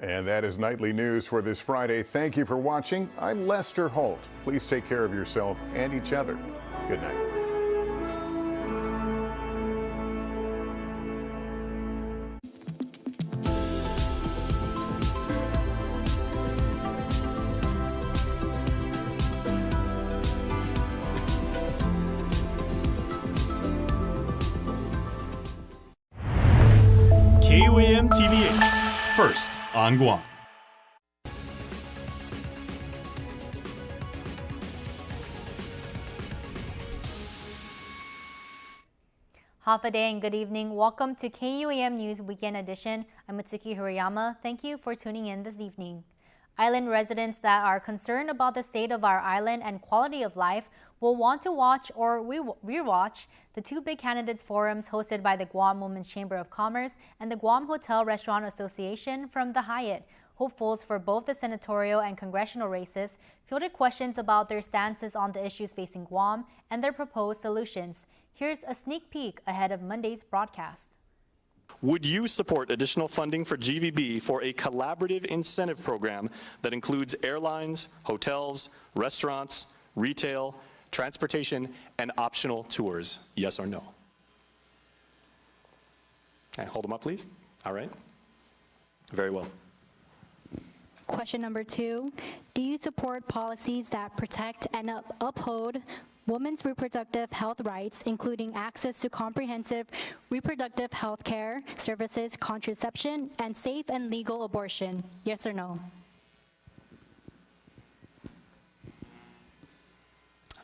And that is Nightly News for this Friday. Thank you for watching. I'm Lester Holt. Please take care of yourself and each other. Good night. KUAM TV8, first on Guam. Half a day and good evening. Welcome to KUAM News Weekend Edition. I'm Mitsuki Hirayama. Thank you for tuning in this evening. Island residents that are concerned about the state of our island and quality of life will want to watch or rewatch the two big candidates forums hosted by the Guam Women's Chamber of Commerce and the Guam Hotel Restaurant Association from the Hyatt. Hopefuls for both the senatorial and congressional races fielded questions about their stances on the issues facing Guam and their proposed solutions. Here's a sneak peek ahead of Monday's broadcast. Would you support additional funding for GVB for a collaborative incentive program that includes airlines, hotels, restaurants, retail, transportation, and optional tours? Yes or no? Okay, hold them up, please. All right. Very well. Question number 2, do you support policies that protect and uphold women's reproductive health rights, including access to comprehensive reproductive health care services, contraception, and safe and legal abortion? Yes or no?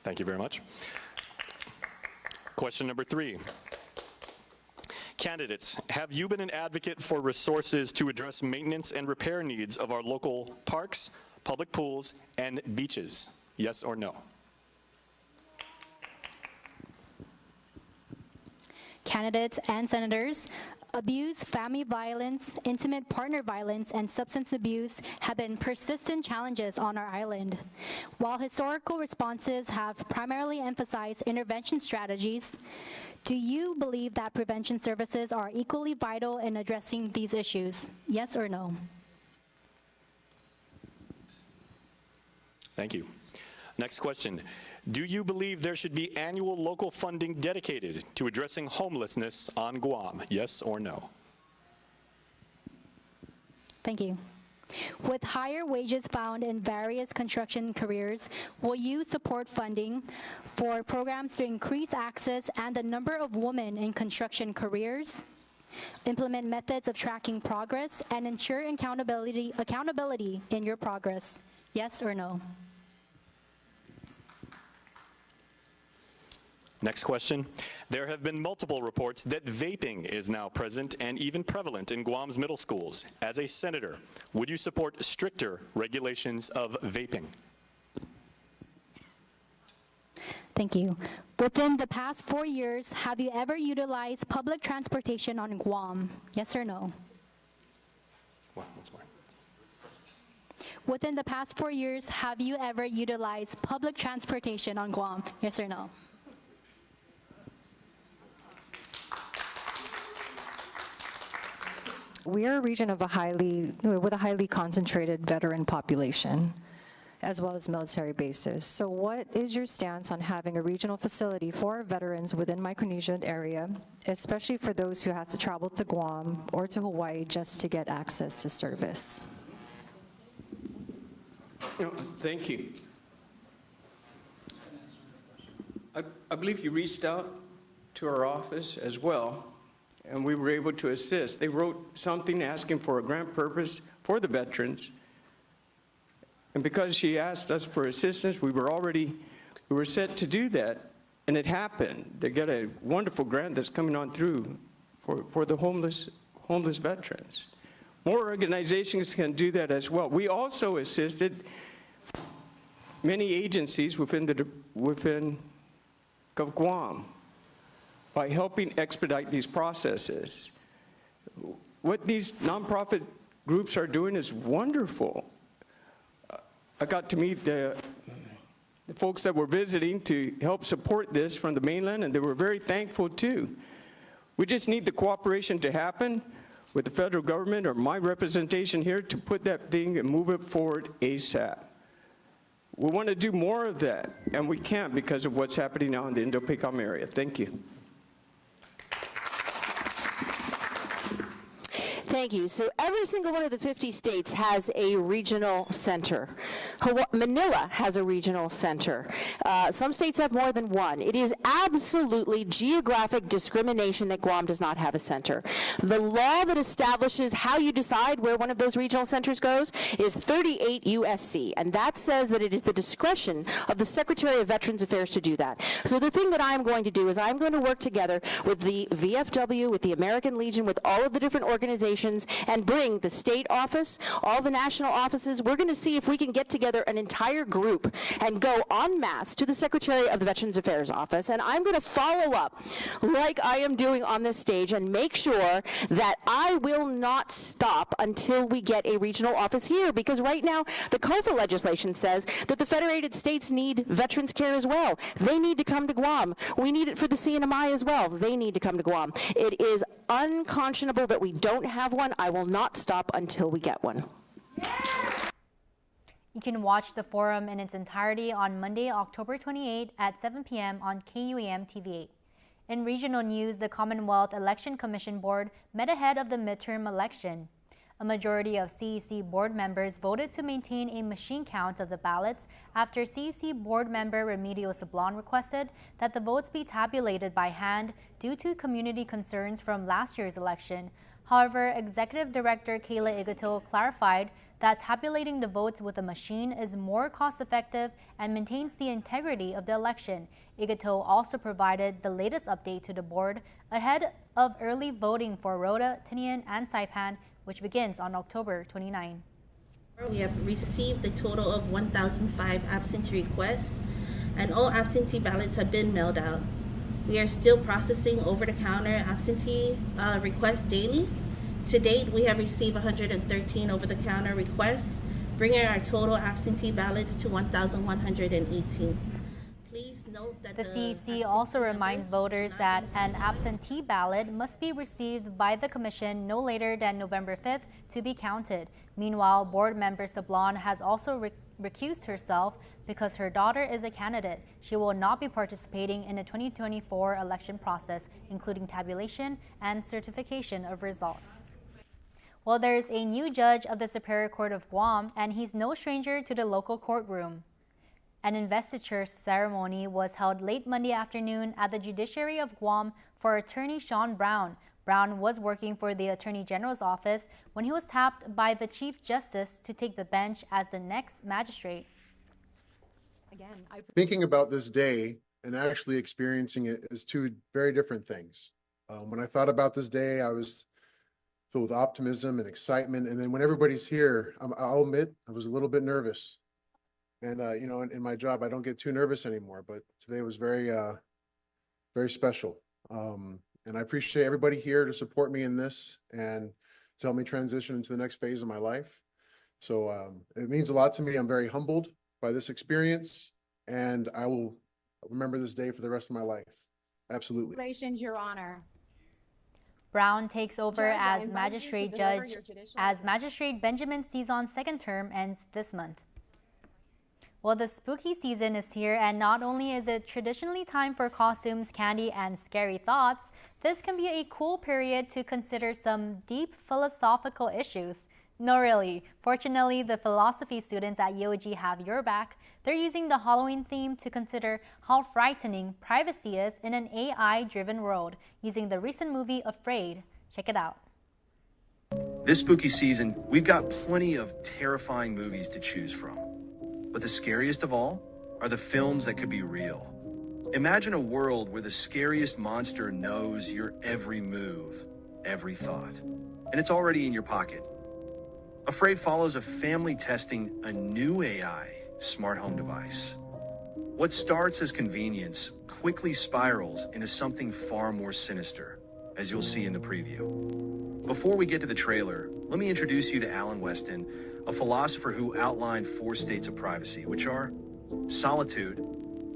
Thank you very much. Question number 3. Candidates, have you been an advocate for resources to address maintenance and repair needs of our local parks, public pools, and beaches? Yes or no? Candidates and senators, abuse, family violence, intimate partner violence, and substance abuse have been persistent challenges on our island. While historical responses have primarily emphasized intervention strategies, do you believe that prevention services are equally vital in addressing these issues? Yes or no? Thank you. Next question. Do you believe there should be annual local funding dedicated to addressing homelessness on Guam? Yes or no? Thank you. With higher wages found in various construction careers, will you support funding for programs to increase access and the number of women in construction careers, implement methods of tracking progress, and ensure accountability in your progress? Yes or no? Next question. There have been multiple reports that vaping is now present and even prevalent in Guam's middle schools. As a senator, would you support stricter regulations of vaping? Thank you. Within the past 4 years, have you ever utilized public transportation on Guam? Yes or no? Wow, once more. Within the past 4 years, have you ever utilized public transportation on Guam? Yes or no? We are a region of with a highly concentrated veteran population, as well as military bases. So what is your stance on having a regional facility for veterans within Micronesia area, especially for those who have to travel to Guam or to Hawaii just to get access to service? Thank you. I believe you reached out to our office as well, and we were able to assist. They wrote something asking for a grant purpose for the veterans. And because she asked us for assistance, we were set to do that, and it happened. They got a wonderful grant that's coming on through for the homeless veterans. More organizations can do that as well. We also assisted many agencies within Guam by helping expedite these processes. What these nonprofit groups are doing is wonderful. I got to meet the folks that were visiting to help support this from the mainland, and they were very thankful too. We just need the cooperation to happen. with the federal government or my representation here to put that thing and move it forward ASAP. We want to do more of that, and we can't because of what's happening now in the Indo-PACOM area. Thank you. Thank you. So every single one of the 50 states has a regional center. Manila has a regional center. Some states have more than one. It is absolutely geographic discrimination that Guam does not have a center. The law that establishes how you decide where one of those regional centers goes is 38 USC, and that says that it is the discretion of the Secretary of Veterans Affairs to do that. So the thing that I'm going to do is I'm going to work together with the VFW, with the American Legion, with all of the different organizations, and bring the state office, all the national offices. We're going to see if we can get together an entire group and go en masse to the Secretary of the Veterans Affairs Office, and I'm going to follow up like I am doing on this stage and make sure that I will not stop until we get a regional office here, because right now the COFA legislation says that the federated states need veterans care as well. They need to come to Guam. We need it for the CNMI as well. They need to come to Guam. It is unconscionable that we don't have one. I will not stop until we get one. You can watch the forum in its entirety on Monday, October 28 at 7 p.m. on KUAM TV8. In regional news, the Commonwealth Election Commission Board met ahead of the midterm election. A majority of CEC board members voted to maintain a machine count of the ballots after CEC board member Remedios Sablon requested that the votes be tabulated by hand due to community concerns from last year's election. However, Executive Director Kayla Igato clarified that tabulating the votes with a machine is more cost-effective and maintains the integrity of the election. Igato also provided the latest update to the board ahead of early voting for Rota, Tinian, and Saipan, which begins on October 29. We have received a total of 1,005 absentee requests, and all absentee ballots have been mailed out. We are still processing over-the-counter absentee requests daily. To date, we have received 113 over-the-counter requests, bringing our total absentee ballots to 1,118. Please note that the CEC also reminds voters that an absentee ballot must be received by the Commission no later than November 5th to be counted. Meanwhile, board member Sablon has also recused herself because her daughter is a candidate. She will not be participating in the 2024 election process, including tabulation and certification of results. Well, there's a new judge of the Superior Court of Guam, and he's no stranger to the local courtroom. An investiture ceremony was held late Monday afternoon at the Judiciary of Guam for attorney Sean Brown. Brown was working for the Attorney General's office when he was tapped by the Chief Justice to take the bench as the next magistrate. Thinking about this day and actually experiencing it is two very different things. When I thought about this day, I was filled with optimism and excitement. And then when everybody's here, I'll admit I was a little bit nervous. And, you know, in my job, I don't get too nervous anymore, but today was very, very special. And I appreciate everybody here to support me in this and to help me transition into the next phase of my life. So it means a lot to me. I'm very humbled by this experience, and I will remember this day for the rest of my life. Absolutely. Congratulations, Your Honor. Brown takes over as magistrate judge as Magistrate Benjamin Cizon's second term ends this month. Well, the spooky season is here, and not only is it traditionally time for costumes, candy, and scary thoughts, this can be a cool period to consider some deep philosophical issues. No, really. Fortunately, the philosophy students at UOG have your back. They're using the Halloween theme to consider how frightening privacy is in an AI-driven world, using the recent movie Afraid. Check it out. This spooky season, we've got plenty of terrifying movies to choose from. But the scariest of all are the films that could be real. Imagine a world where the scariest monster knows your every move, every thought, and it's already in your pocket. Afraid follows a family testing a new AI smart home device. What starts as convenience quickly spirals into something far more sinister, as you'll see in the preview. Before we get to the trailer, let me introduce you to Alan Weston, a philosopher who outlined 4 states of privacy, which are solitude,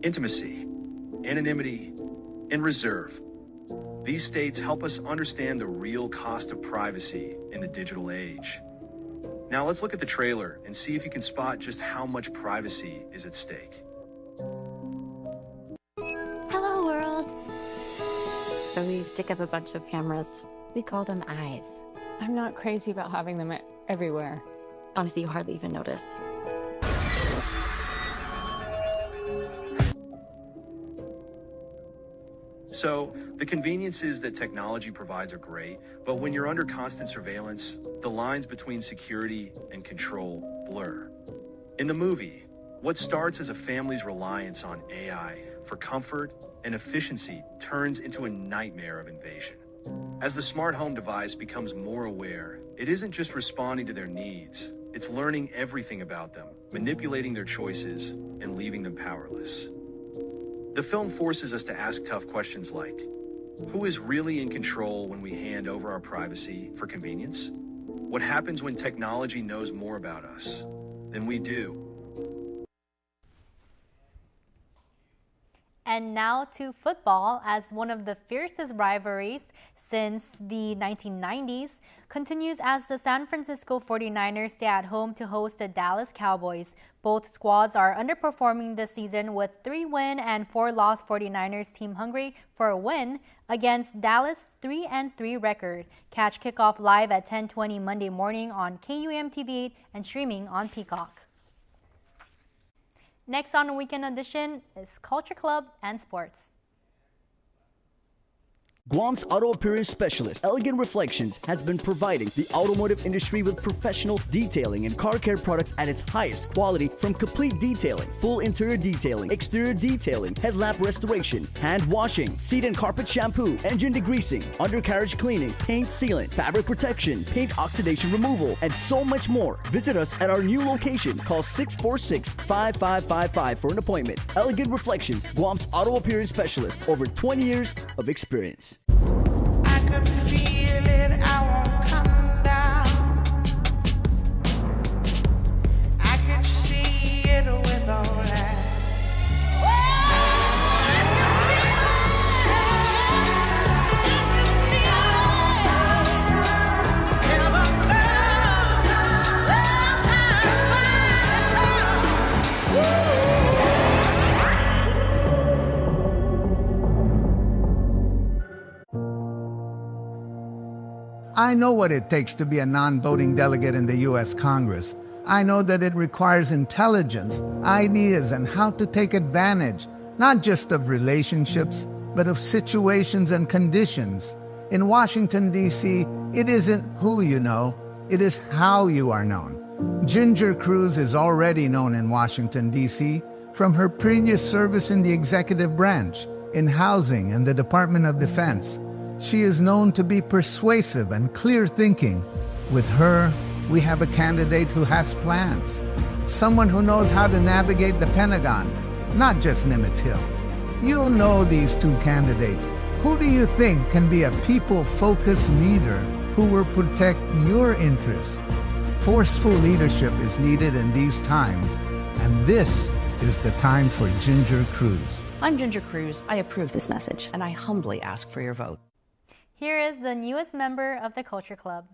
intimacy, anonymity, and reserve. These states help us understand the real cost of privacy in the digital age. Now let's look at the trailer and see if you can spot just how much privacy is at stake. Hello, world. So we stick up a bunch of cameras. We call them eyes. I'm not crazy about having them everywhere. Honestly, you hardly even notice. So, the conveniences that technology provides are great, but when you're under constant surveillance, the lines between security and control blur. In the movie, what starts as a family's reliance on AI for comfort and efficiency turns into a nightmare of invasion. As the smart home device becomes more aware, it isn't just responding to their needs, it's learning everything about them, manipulating their choices, and leaving them powerless. The film forces us to ask tough questions like, who is really in control when we hand over our privacy for convenience? What happens when technology knows more about us than we do? And now to football, as one of the fiercest rivalries since the 1990s continues as the San Francisco 49ers stay at home to host the Dallas Cowboys. Both squads are underperforming this season with 3-win and 4-loss 49ers team hungry for a win against Dallas' 3-3 record. Catch kickoff live at 10:20 Monday morning on KUAM TV8 and streaming on Peacock. Next on Weekend Edition is Culture Club and Sports. Guam's auto appearance specialist, Elegant Reflections, has been providing the automotive industry with professional detailing and car care products at its highest quality, from complete detailing, full interior detailing, exterior detailing, headlamp restoration, hand washing, seat and carpet shampoo, engine degreasing, undercarriage cleaning, paint sealant, fabric protection, paint oxidation removal, and so much more. Visit us at our new location. Call 646-5555 for an appointment. Elegant Reflections, Guam's auto appearance specialist, over 20 years of experience. I know what it takes to be a non-voting delegate in the U.S. Congress. I know that it requires intelligence, ideas, and how to take advantage, not just of relationships, but of situations and conditions. In Washington, D.C., it isn't who you know, it is how you are known. Ginger Cruz is already known in Washington, D.C. from her previous service in the executive branch, in housing and the Department of Defense. She is known to be persuasive and clear-thinking. With her, we have a candidate who has plans. Someone who knows how to navigate the Pentagon, not just Nimitz Hill. You know these two candidates. Who do you think can be a people-focused leader who will protect your interests? Forceful leadership is needed in these times, and this is the time for Ginger Cruz. I'm Ginger Cruz. I approve this message, and I humbly ask for your vote. Here is the newest member of the Culture Club.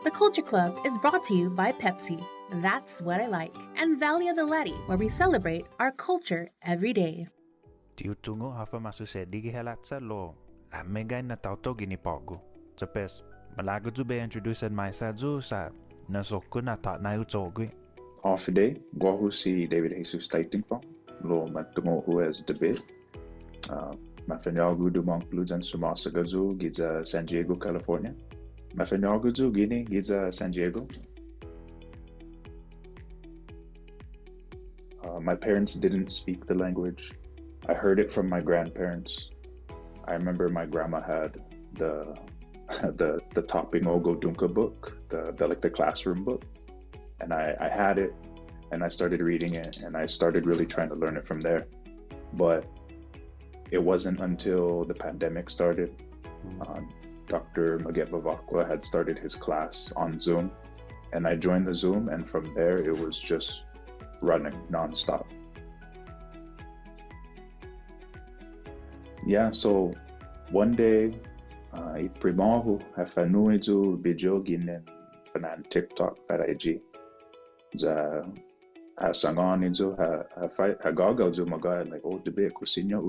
The Culture Club is brought to you by Pepsi, That's What I Like, and Valley of the Lati, where we celebrate our culture every day. Tiutungo hafa masusedi gihelat sa lo, amegay na tauto ginipogo. Sapes, malago zu be introduced my sadzu sa nasoku na ta na utogwi. Off day, Guahu si David Jesus Tighting from Lo Matungo who has debate. Mafenyagu dumang Luzan Sumasagazu, Giza San Diego, California. Mafenyagu Guinea, Giza San Diego. My parents didn't speak the language. I heard it from my grandparents. I remember my grandma had the Tapingogo Dunka book, the classroom book. And I had it, and I started reading it, and I started really trying to learn it from there. But it wasn't until the pandemic started. Dr. Maget Vavakwa had started his class on Zoom, and I joined the Zoom, and from there it was just running nonstop. Yeah, so one day, primahu hafanu izu video ginen fanan TikTok para IG. Ja sangon izu gaga izu maga like oh debe kusinyo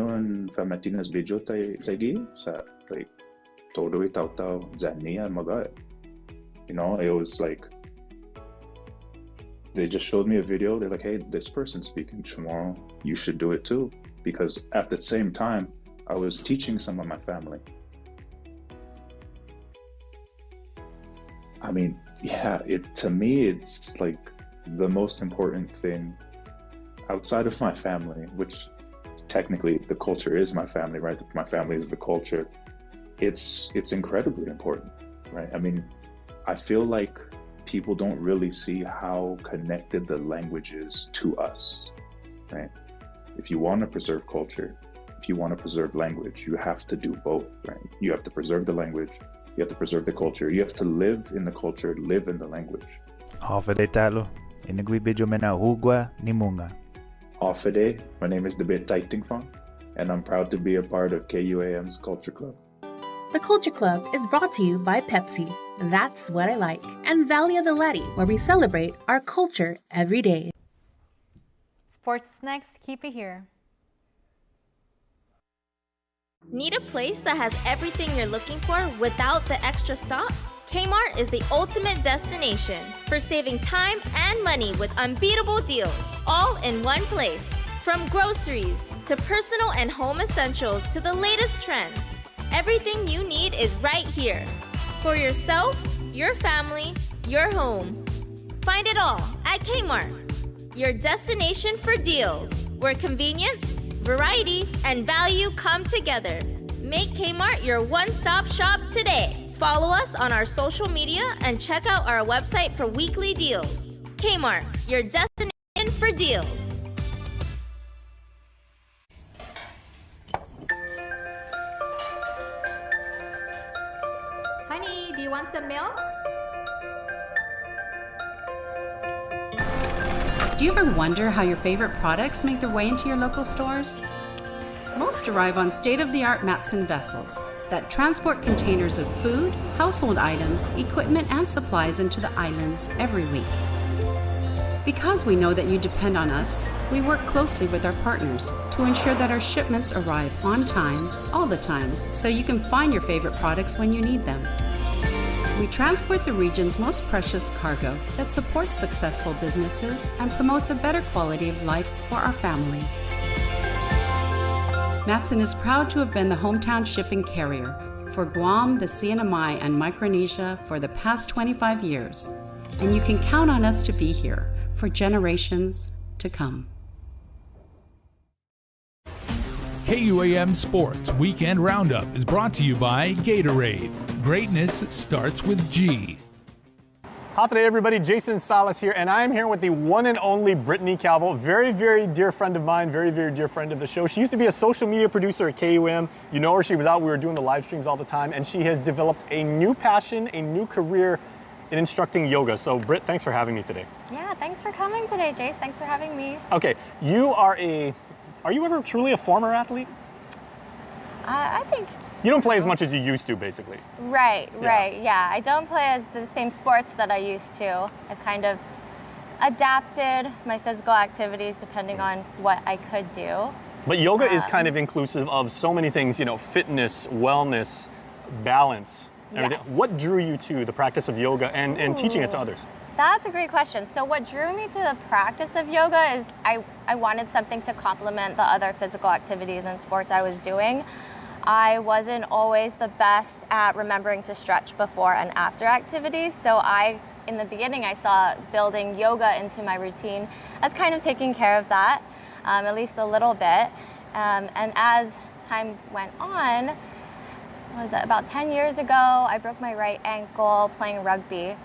un famatinas video tagi sa like todo tau zania maga. You know, it was like they just showed me a video. They're like, hey, this person's speaking tomorrow. You should do it too. Because at the same time, I was teaching some of my family. I mean, yeah, to me, it's like the most important thing outside of my family, which technically the culture is my family, right? My family is the culture. It's incredibly important, right? I mean, I feel like people don't really see how connected the language is to us, right? If you want to preserve culture, if you want to preserve language, you have to do both, right? You have to preserve the language, you have to preserve the culture, you have to live in the culture, live in the language. Hafade talo, inagwi video mena hugwa ni munga. Hafade, my name is Debit Taitingfang, and I'm proud to be a part of KUAM's Culture Club. The Culture Club is brought to you by Pepsi. That's what I like. And Valia the Laddie, where we celebrate our culture every day. Sports is next. Keep it here. Need a place that has everything you're looking for without the extra stops? Kmart is the ultimate destination for saving time and money with unbeatable deals, all in one place. From groceries to personal and home essentials to the latest trends, everything you need is right here. For yourself, your family, your home. Find it all at Kmart, your destination for deals, where convenience, variety, and value come together. Make Kmart your one-stop shop today. Follow us on our social media and check out our website for weekly deals. Kmart, your destination for deals. Honey, do you want some milk? Do you ever wonder how your favorite products make their way into your local stores? Most arrive on state-of-the-art Matson vessels that transport containers of food, household items, equipment, and supplies into the islands every week. Because we know that you depend on us, we work closely with our partners to ensure that our shipments arrive on time, all the time, so you can find your favorite products when you need them. We transport the region's most precious cargo that supports successful businesses and promotes a better quality of life for our families. Matson is proud to have been the hometown shipping carrier for Guam, the CNMI, and Micronesia for the past 25 years, and you can count on us to be here for generations to come. KUAM Sports Weekend Roundup is brought to you by Gatorade. Greatness starts with G. Hi today, everybody. Jason Salas here, and I'm here with the one and only Brittany Calvo, very, very dear friend of mine, very, very dear friend of the show. She used to be a social media producer at KUAM. You know her. She was out. We were doing the live streams all the time, and she has developed a new passion, a new career in instructing yoga. So, Britt, thanks for having me today. Yeah, thanks for coming today, Jace. Thanks for having me. Okay, are you ever truly a former athlete? I think. You don't play as much as you used to, basically. Right. Yeah, I don't play as the same sports that I used to. I kind of adapted my physical activities depending on what I could do. But yoga is kind of inclusive of so many things, you know, fitness, wellness, balance, everything. Yes. What drew you to the practice of yoga and teaching it to others? That's a great question. So what drew me to the practice of yoga is I wanted something to complement the other physical activities and sports I was doing. I wasn't always the best at remembering to stretch before and after activities. So in the beginning, I saw building yoga into my routine as kind of taking care of that, at least a little bit. And as time went on, was it about 10 years ago, I broke my right ankle playing rugby.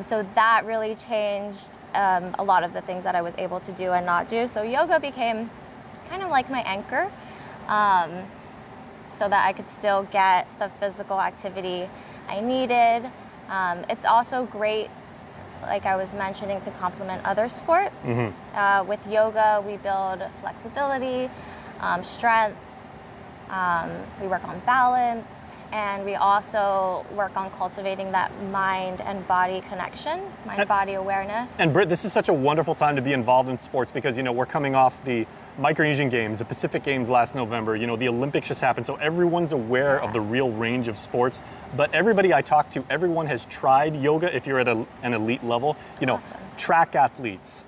So that really changed a lot of the things that I was able to do and not do. So yoga became kind of like my anchor, so that I could still get the physical activity I needed. It's also great, like I was mentioning, to complement other sports. With yoga, we build flexibility, strength, we work on balance, and we also work on cultivating that mind and body connection, mind-body awareness. And Britt, this is such a wonderful time to be involved in sports because, we're coming off the Micronesian Games, the Pacific Games last November, the Olympics just happened, so everyone's aware of the real range of sports. But everybody I talk to, everyone has tried yoga if you're at an elite level. Awesome. Track athletes,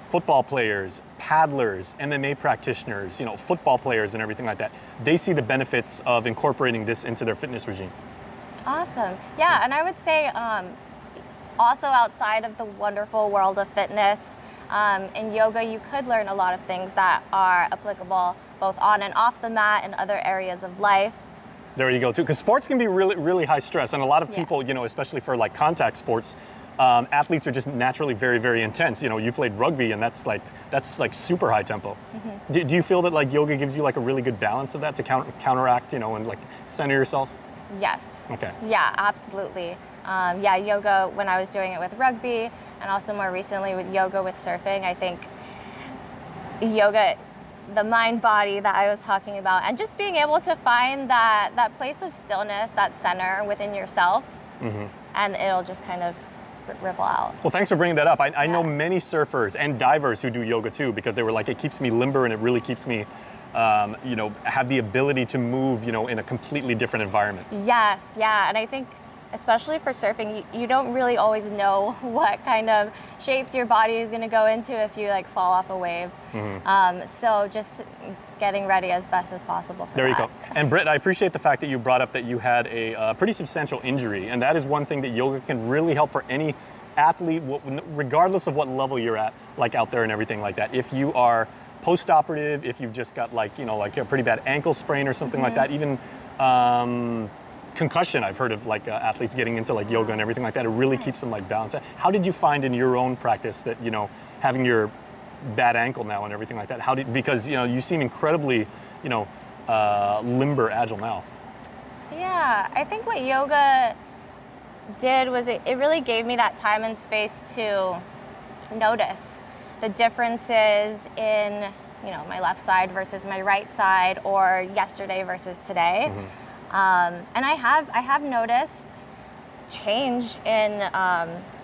football players, paddlers, MMA practitioners, football players and everything like that. They see the benefits of incorporating this into their fitness regime. Awesome. Yeah, and I would say also outside of the wonderful world of fitness, in yoga you could learn a lot of things that are applicable both on and off the mat in other areas of life. There you go too, because sports can be really, really high stress, and a lot of people, especially for like contact sports, athletes are just naturally very, very intense. You played rugby, and that's like super high tempo. Mm-hmm. Do you feel that like yoga gives you like a really good balance of that to counteract, and like center yourself? Yes. Okay. Yeah, absolutely. Yoga when I was doing it with rugby, and also more recently with yoga with surfing. I think yoga, the mind body that I was talking about, and just being able to find that place of stillness, that center within yourself, and it'll just kind of ripple out. Well, thanks for bringing that up. I know many surfers and divers who do yoga too, because they were like, it keeps me limber and it really keeps me, have the ability to move, in a completely different environment. Yes, yeah, and I think especially for surfing, you don't really always know what kind of shapes your body is going to go into if you like fall off a wave. So just getting ready as best as possible for There you that. go. And Britt, I appreciate the fact that you brought up that you had a pretty substantial injury, and that is one thing that yoga can really help for any athlete, regardless of what level you're at, like out there and everything like that. If you are post-operative, if you've just got like a pretty bad ankle sprain or something like that, even concussion, I've heard of like athletes getting into like yoga and everything like that. It really keeps them like balanced. How did you find in your own practice that having your bad ankle now and everything like that? Because you seem incredibly limber, agile now. Yeah, I think what yoga did was it really gave me that time and space to notice the differences in my left side versus my right side, or yesterday versus today. And I have noticed change in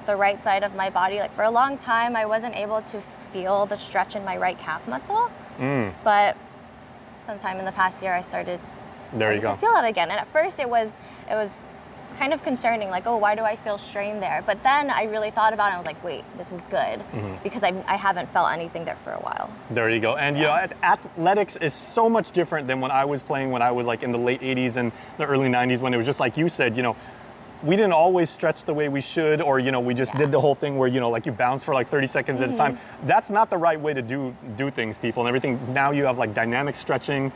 the right side of my body. Like for a long time, I wasn't able to feel the stretch in my right calf muscle. But sometime in the past year, I started to feel it again. And at first, it was kind of concerning, like, oh, why do I feel strain there? But then I really thought about it, and I was like, wait, this is good, because I haven't felt anything there for a while. There you go. And athletics is so much different than when I was playing when I was like in the late 80s and the early 90s, when it was just like you said, we didn't always stretch the way we should, or we just did the whole thing where like you bounce for like 30 seconds at a time. That's not the right way to do things, people, and everything. Now you have like dynamic stretching,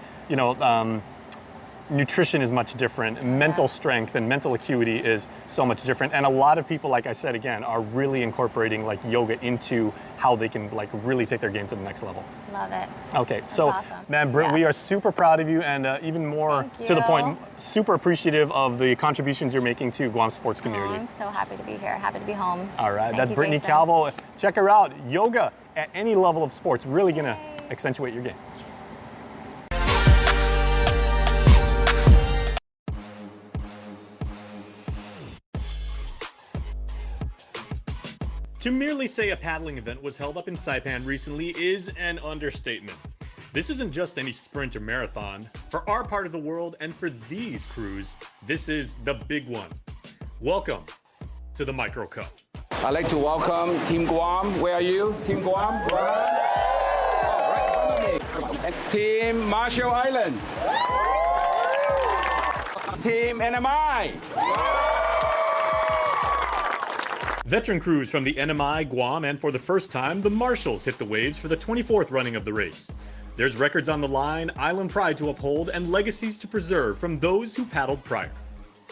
nutrition is much different. Mental strength and mental acuity is so much different. And a lot of people, like I said, again, are really incorporating like yoga into how they can like really take their game to the next level. Love it. Okay, so awesome. man, Britt, we are super proud of you, and even more to the point, super appreciative of the contributions you're making to Guam sports community. I'm so happy to be here. Happy to be home. All right, Thank that's you, Brittany Jason. Calvo. Check her out. Yoga at any level of sports, really gonna accentuate your game. To merely say a paddling event was held up in Saipan recently is an understatement. This isn't just any sprint or marathon. For our part of the world and for these crews, this is the big one. Welcome to the Micro Cup. I'd like to welcome Team Guam. Where are you? Team Guam? And Team Marshall Island. Team NMI. Veteran crews from the NMI, Guam, and for the first time, the Marshalls hit the waves for the 24th running of the race. There's records on the line, island pride to uphold, and legacies to preserve from those who paddled prior.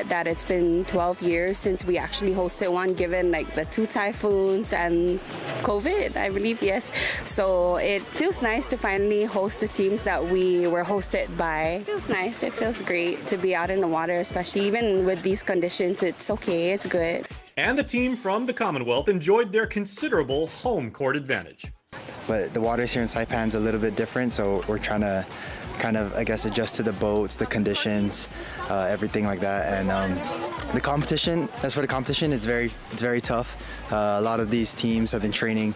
That it's been 12 years since we actually hosted one, given like the 2 typhoons and COVID, I believe, yes. So it feels nice to finally host the teams that we were hosted by. It feels nice, it feels great to be out in the water, especially even with these conditions. It's okay, it's good. And the team from the Commonwealth enjoyed their considerable home court advantage. but the waters here in Saipan's a little bit different, so we're trying to kind of, I guess, adjust to the boats, the conditions, everything like that. And the competition, as for the competition, it's very tough. A lot of these teams have been training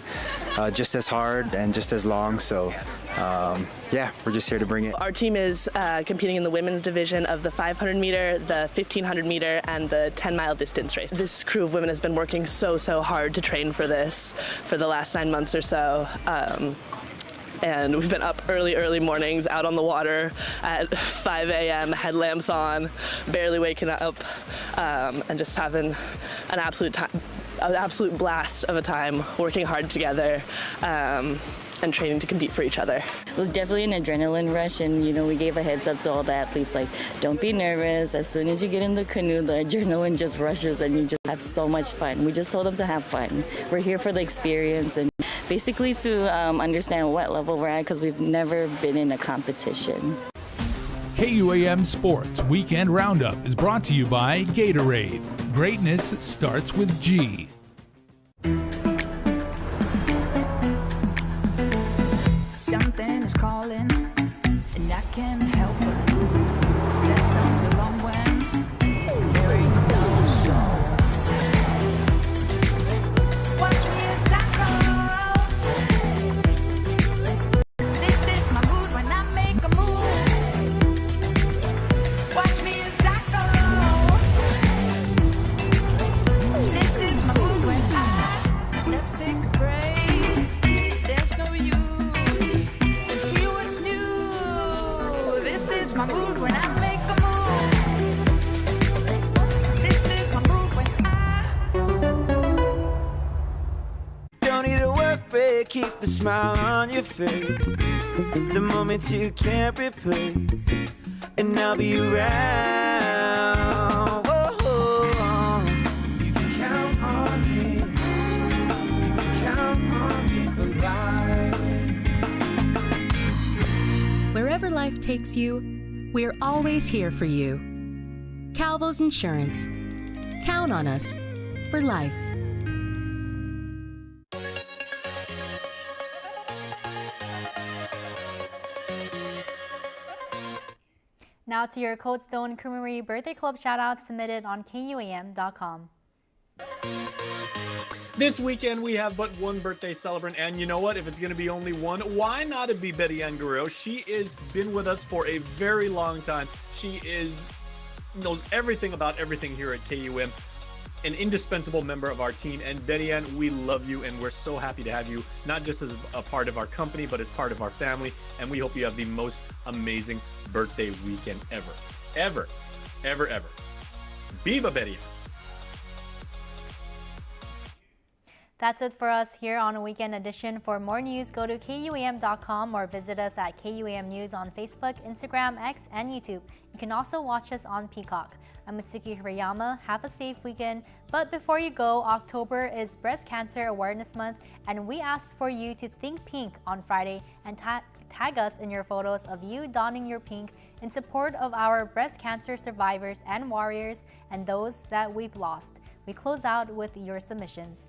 just as hard and just as long, so yeah, we're just here to bring it. Our team is competing in the women's division of the 500 meter, the 1500 meter, and the 10-mile distance race. This crew of women has been working so hard to train for this for the last 9 months or so. And we've been up early mornings out on the water at 5 a.m., headlamps on, barely waking up, and just having an absolute blast of a time, working hard together, and training to compete for each other. It was definitely an adrenaline rush, and we gave a heads up to all the athletes, like, don't be nervous. As soon as you get in the canoe, the adrenaline just rushes and you just have so much fun. We just told them to have fun. We're here for the experience and basically to understand what level we're at, because we've never been in a competition. KUAM Sports Weekend Roundup is brought to you by Gatorade. Greatness starts with G. Something is calling, and I can't help it. Let's don't belong when there ain't no soul. Watch me as I go. This is my mood when I make a move. Watch me as I go. This is my mood when let's take a break. There's no use. This is my mood when I make a move. This is my mood when Don't need a work break, keep the smile on your face. The moments you can't replace, and I'll be around. Whoa. You can count on me. You can count on me for life. Wherever life takes you, we're always here for you. Calvo's Insurance. Count on us for life. Now to your Cold Stone Creamery Birthday Club shoutouts submitted on KUAM.com. This weekend, we have but one birthday celebrant, and you know what? If it's going to be only one, why not it be Betty Ann Guerrero? She has been with us for a very long time. She knows everything about everything here at KUM, an indispensable member of our team. And Betty Ann, we love you, and we're so happy to have you, not just as a part of our company, but as part of our family. And we hope you have the most amazing birthday weekend ever. Ever. Ever, ever. Viva Betty Ann. That's it for us here on a Weekend Edition. For more news, go to KUAM.com or visit us at KUAM News on Facebook, Instagram, X, and YouTube. You can also watch us on Peacock. I'm Mitsuki Hirayama. Have a safe weekend. But before you go, October is Breast Cancer Awareness Month, and we asked for you to think pink on Friday and tag us in your photos of you donning your pink in support of our breast cancer survivors and warriors and those that we've lost. We close out with your submissions.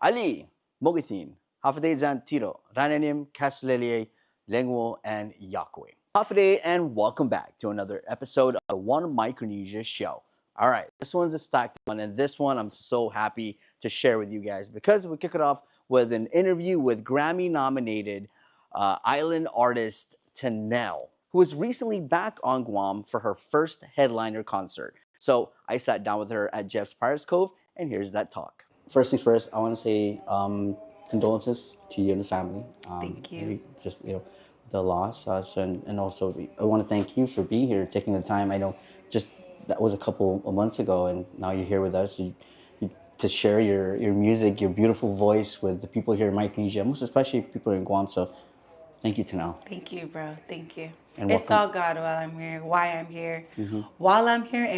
Ali, Mogithin, Hafide Tiro, Rananim, Kaslelie, Lengwo, and Yakwe. Hafide, and welcome back to another episode of the One Micronesia show. All right, this one's a stacked one, and this one I'm so happy to share with you guys because we kick it off with an interview with Grammy-nominated island artist Tanel, who was recently back on Guam for her first headliner concert. So I sat down with her at Jeff's Pirates Cove, and here's that talk. First things first, I want to say condolences to you and the family. Thank you. Just the loss, and also I want to thank you for being here, taking the time. I know just that was a couple of months ago, and now you're here with us to share your music, your beautiful voice with the people here in Micronesia, most especially people in Guam. So thank you, Tanel. Thank you, bro. Thank you. And it's welcome. all God while I'm here, why I'm here, Mm-hmm. while I'm here, and